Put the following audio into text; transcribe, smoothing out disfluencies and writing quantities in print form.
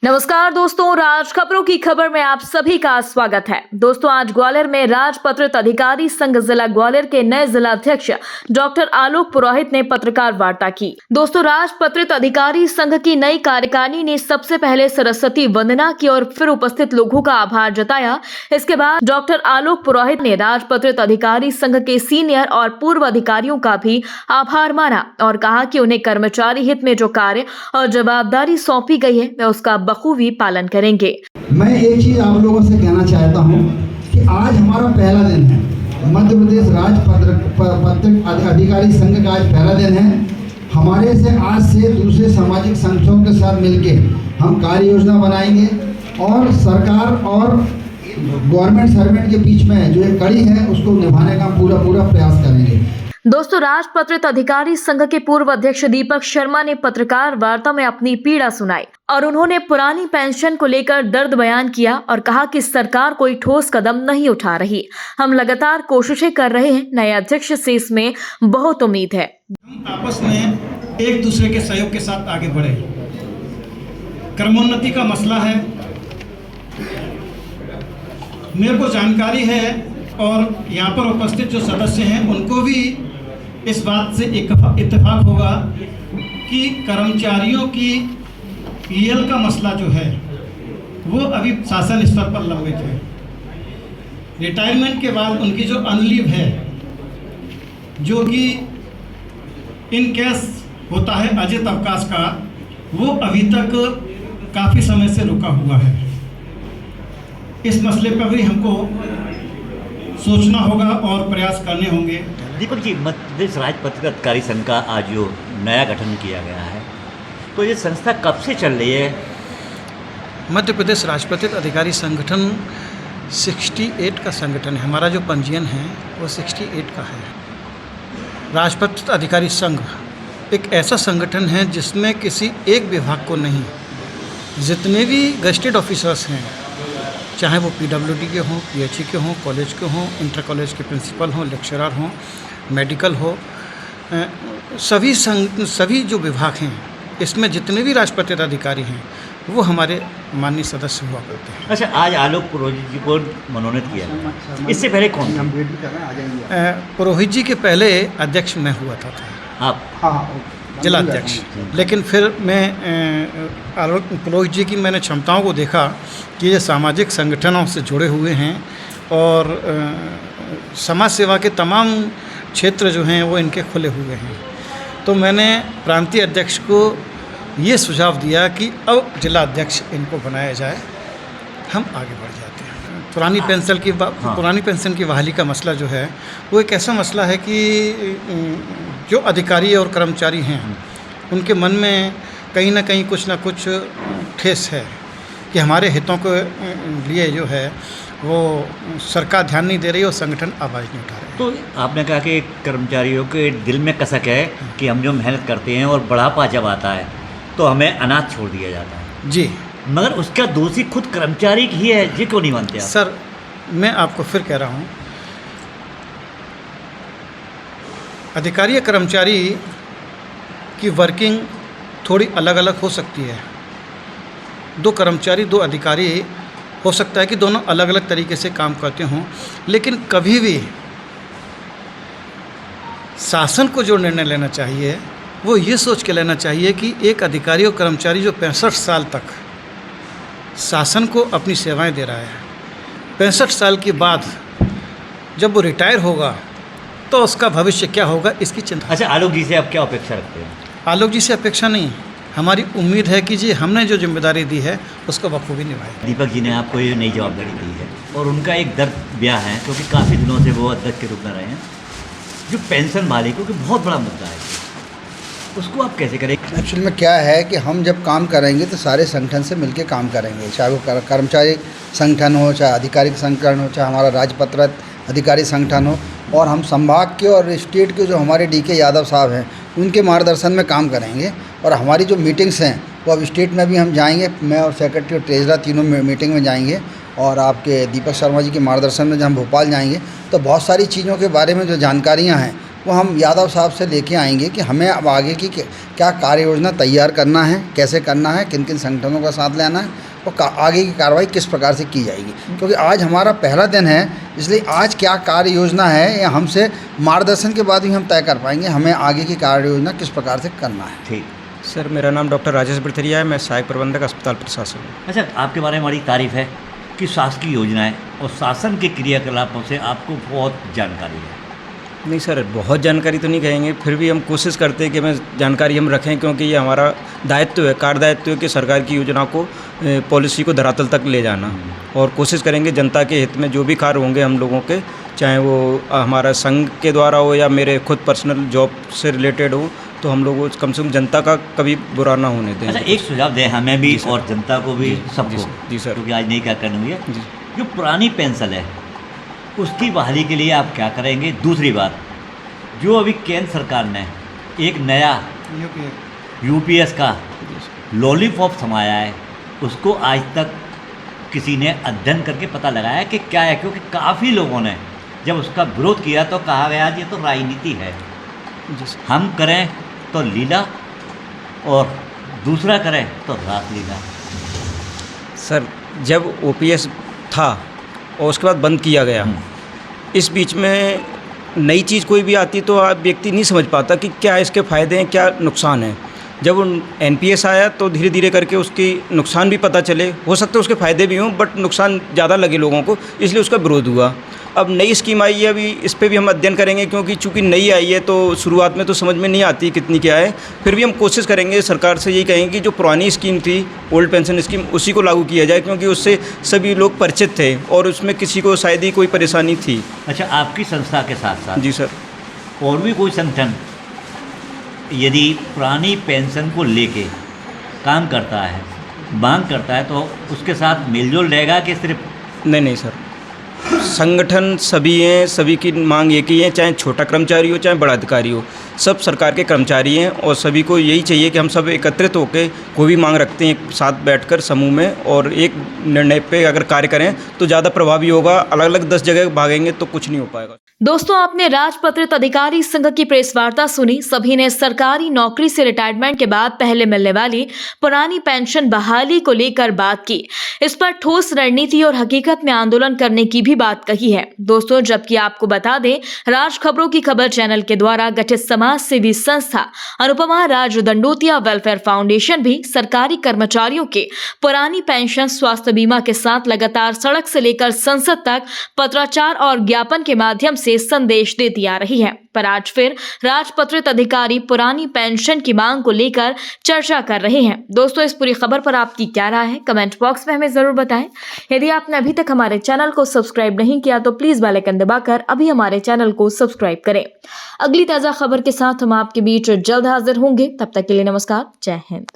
नमस्कार दोस्तों, राज खबरों की खबर में आप सभी का स्वागत है। दोस्तों, आज ग्वालियर में राजपत्रित अधिकारी संघ जिला ग्वालियर के नए जिला अध्यक्ष डॉक्टर आलोक पुरोहित ने पत्रकार वार्ता की। दोस्तों, राजपत्रित अधिकारी संघ की नई कार्यकारिणी ने सबसे पहले सरस्वती वंदना की और फिर उपस्थित लोगों का आभार जताया। इसके बाद डॉक्टर आलोक पुरोहित ने राजपत्रित अधिकारी संघ के सीनियर और पूर्व अधिकारियों का भी आभार माना और कहा कि उन्हें कर्मचारी हित में जो कार्य और जवाबदारी सौंपी गई है वे उसका बखूबी पालन करेंगे। मैं एक चीज आप लोगों से कहना चाहता हूं कि आज हमारा पहला दिन है। मध्य प्रदेश राजपत्रित अधिकारी संघ का आज पहला दिन है। हमारे से आज से दूसरे सामाजिक संगठनों के साथ मिलके हम कार्य योजना बनाएंगे और सरकार और गवर्नमेंट सर्वेंट के बीच में जो एक कड़ी है उसको निभाने का पूरा प्रयास करेंगे। दोस्तों, राजपत्रित अधिकारी संघ के पूर्व अध्यक्ष दीपक शर्मा ने पत्रकार वार्ता में अपनी पीड़ा सुनाई और उन्होंने पुरानी पेंशन को लेकर दर्द बयान किया और कहा कि सरकार कोई ठोस कदम नहीं उठा रही। हम लगातार कोशिशें कर रहे हैं, नए अध्यक्ष से इसमें बहुत उम्मीद है। हम आपस में एक दूसरे के सहयोग के साथ आगे बढ़े। क्रमोन्नति का मसला है, मेरे को जानकारी है और यहाँ पर उपस्थित जो सदस्य हैं उनको भी इस बात से इत्तेफाक होगा कि कर्मचारियों की पीएल का मसला जो है वो अभी शासन स्तर पर लंबित है। रिटायरमेंट के बाद उनकी जो अनलीव है, जो कि इन केस होता है अजित अवकाश का, वो अभी तक काफ़ी समय से रुका हुआ है। इस मसले पर भी हमको सोचना होगा और प्रयास करने होंगे। दीपक जी, मध्य प्रदेश राजपत्रित अधिकारी संघ का आज जो नया गठन किया गया है, तो ये संस्था कब से चल रही है? मध्य प्रदेश राजपत्रित अधिकारी संगठन 68 का संगठन है। हमारा जो पंजीयन है वो 68 का है। राजपत्रित अधिकारी संघ एक ऐसा संगठन है जिसमें किसी एक विभाग को नहीं, जितने भी गजेटेड ऑफिसर्स हैं, चाहे वो पीडब्ल्यूडी के हों, पीएचई के हों, कॉलेज के हों, इंटर कॉलेज के प्रिंसिपल हों, लेक्चरर हों, मेडिकल हो, सभी जो विभाग हैं, इसमें जितने भी राजपत्रित अधिकारी हैं वो हमारे माननीय सदस्य हुआ करते हैं। अच्छा, आज आलोक पुरोहित जी को मनोनीत किया गया, इससे पहले कौन था? पुरोहित जी के पहले अध्यक्ष मैं हुआ था आप? हाँ, जिला अध्यक्ष। लेकिन फिर मैं आलोक पुरोहित जी की मैंने क्षमताओं को देखा कि ये सामाजिक संगठनों से जुड़े हुए हैं और समाज सेवा के तमाम क्षेत्र जो हैं वो इनके खुले हुए हैं। तो मैंने प्रांतीय अध्यक्ष को ये सुझाव दिया कि अब जिला अध्यक्ष इनको बनाया जाए, हम आगे बढ़ जाते हैं। पुरानी पेंशन की बहाली का मसला जो है वो एक ऐसा मसला है कि जो अधिकारी और कर्मचारी हैं उनके मन में कहीं ना कहीं कुछ ना कुछ ठेस है कि हमारे हितों के लिए जो है वो सरकार ध्यान नहीं दे रही और संगठन आवाज़ नहीं उठा रहे। तो आपने कहा कि कर्मचारियों के दिल में कसक है कि हम जो मेहनत करते हैं और बढ़ापा जब आता है तो हमें अनाथ छोड़ दिया जाता है। जी, मगर उसका दोषी खुद कर्मचारी ही है, जी क्यों नहीं मानते आप? सर, मैं आपको फिर कह रहा हूँ, अधिकारी या कर्मचारी की वर्किंग थोड़ी अलग अलग हो सकती है। दो कर्मचारी, दो अधिकारी, हो सकता है कि दोनों अलग अलग तरीके से काम करते हों, लेकिन कभी भी शासन को जो निर्णय लेना चाहिए वो ये सोच के लेना चाहिए कि एक अधिकारी और कर्मचारी जो 65 साल तक शासन को अपनी सेवाएं दे रहा है, 65 साल के बाद जब वो रिटायर होगा तो उसका भविष्य क्या होगा, इसकी चिंता। अच्छा, आलोक जी से आप क्या अपेक्षा रखते हैं? आलोक जी से अपेक्षा नहीं, हमारी उम्मीद है कि जी हमने जो जिम्मेदारी दी है उसको बखूबी निभाए। दीपक जी ने आपको ये नई जवाबदारी दी है और उनका एक दर्द ब्याह है, क्योंकि काफ़ी दिनों से वो अध्यक्ष के रूप में रहे हैं। जो पेंशन मालिकों की बहुत बड़ा मुद्दा है, उसको आप कैसे करें? एक्चुअली में क्या है कि हम जब काम करेंगे तो सारे संगठन से मिलकर काम करेंगे, चाहे वो कर्मचारी संगठन हो, चाहे आधिकारिक संगठन हो, चाहे हमारा राजपत्रित अधिकारी संगठन हो, और हम संभाग के और स्टेट के जो हमारे डीके यादव साहब हैं उनके मार्गदर्शन में काम करेंगे। और हमारी जो मीटिंग्स हैं वो अब स्टेट में भी हम जाएंगे, मैं और सेक्रेटरी और ट्रेजरर तीनों मीटिंग में जाएंगे। और आपके दीपक शर्मा जी के मार्गदर्शन में जब हम भोपाल जाएंगे तो बहुत सारी चीज़ों के बारे में जो जानकारियाँ हैं वो हम यादव साहब से लेके आएंगे कि हमें अब आगे की क्या कार्य योजना तैयार करना है, कैसे करना है, किन किन संगठनों का साथ लेना है और आगे की कार्रवाई किस प्रकार से की जाएगी। क्योंकि आज हमारा पहला दिन है, इसलिए आज क्या कार्य योजना है या हमसे मार्गदर्शन के बाद ही हम तय कर पाएंगे हमें आगे की कार्य योजना किस प्रकार से करना है। ठीक। सर, मेरा नाम डॉक्टर राजेश बिरथरिया है, मैं सहायक प्रबंधक अस्पताल प्रशासन हूँ। अच्छा, आपके बारे में बड़ी तारीफ है कि शासकीय योजनाएं और शासन के क्रियाकलापों से आपको बहुत जानकारी है। नहीं सर, बहुत जानकारी तो नहीं कहेंगे, फिर भी हम कोशिश करते हैं कि हमें जानकारी हम रखें, क्योंकि ये हमारा दायित्व है, कार्य दायित्व है कि सरकार की योजना को, पॉलिसी को धरातल तक ले जाना, और कोशिश करेंगे जनता के हित में जो भी कार्य होंगे हम लोगों के, चाहे वो हमारा संघ के द्वारा हो या मेरे खुद पर्सनल जॉब से रिलेटेड हो, तो हम लोग कम से कम जनता का कभी बुरा ना होने दें। अच्छा, एक सुझाव दें हमें भी और जनता को भी, सबको। जी सर। क्योंकि आज नई कार्यक्रम हुई है, जी। जो पुरानी पेंशन है उसकी बहाली के लिए आप क्या करेंगे? दूसरी बात, जो अभी केंद्र सरकार ने एक नया यूपीएस का लॉलीपॉप समाया है, उसको आज तक किसी ने अध्ययन करके पता लगाया कि क्या है? क्योंकि काफ़ी लोगों ने जब उसका विरोध किया तो कहा गया ये तो राजनीति है, हम करें तो लीला और दूसरा करें तो रासलीला। सर, जब ओपीएस था और उसके बाद बंद किया गया, इस बीच में नई चीज़ कोई भी आती तो आप व्यक्ति नहीं समझ पाता कि क्या इसके फ़ायदे हैं, क्या नुकसान है। जब एनपीएस आया तो धीरे धीरे करके उसकी नुकसान भी पता चले, हो सकता है उसके फ़ायदे भी हों, बट नुकसान ज़्यादा लगे लोगों को, इसलिए उसका विरोध हुआ। अब नई स्कीम आई है, अभी इस पे भी हम अध्ययन करेंगे, क्योंकि चूँकि नई आई है तो शुरुआत में तो समझ में नहीं आती कितनी क्या है, फिर भी हम कोशिश करेंगे, सरकार से यही कहेंगे कि जो पुरानी स्कीम थी, ओल्ड पेंशन स्कीम, उसी को लागू किया जाए, क्योंकि उससे सभी लोग परिचित थे और उसमें किसी को शायद ही कोई परेशानी थी। अच्छा, आपकी संस्था के साथ साथ जी सर, और भी कोई संगठन यदि पुरानी पेंशन को लेके काम करता है, मांग करता है, तो उसके साथ मेलजोल रहेगा कि सिर्फ? नहीं सर, संगठन सभी हैं, सभी की मांग एक ही है, चाहे छोटा कर्मचारी हो चाहे बड़ा अधिकारी हो, सब सरकार के कर्मचारी हैं और सभी को यही चाहिए कि हम सब एकत्रित होकर कोई भी मांग रखते हैं, एक साथ बैठकर समूह में, और एक निर्णय पे अगर कार्य करें तो ज़्यादा प्रभावी होगा। अलग अलग 10 जगह भागेंगे तो कुछ नहीं हो पाएगा। दोस्तों, आपने राजपत्रित अधिकारी संघ की प्रेस वार्ता सुनी। सभी ने सरकारी नौकरी से रिटायरमेंट के बाद पहले मिलने वाली पुरानी पेंशन बहाली को लेकर बात की। इस पर ठोस रणनीति और हकीकत में आंदोलन करने की भी बात कही है। दोस्तों, जबकि आपको बता दें, राज खबरों की खबर चैनल के द्वारा गठित समाज सेवी संस्था अनुपमा राज दंडोतिया वेलफेयर फाउंडेशन भी सरकारी कर्मचारियों के पुरानी पेंशन, स्वास्थ्य बीमा के साथ लगातार सड़क से लेकर संसद तक पत्राचार और ज्ञापन के माध्यम से संदेश देती आ रही है। पर आज फिर राजपत्रित अधिकारी पुरानी पेंशन की मांग को लेकर चर्चा कर रहे हैं। दोस्तों, इस पूरी खबर पर आपकी क्या राय है, कमेंट बॉक्स में हमें जरूर बताएं। यदि आपने अभी तक हमारे चैनल को सब्सक्राइब नहीं किया तो प्लीज बेल आइकन दबाकर अभी हमारे चैनल को सब्सक्राइब करें। अगली ताजा खबर के साथ हम आपके बीच जल्द हाजिर होंगे। तब तक के लिए नमस्कार, जय हिंद।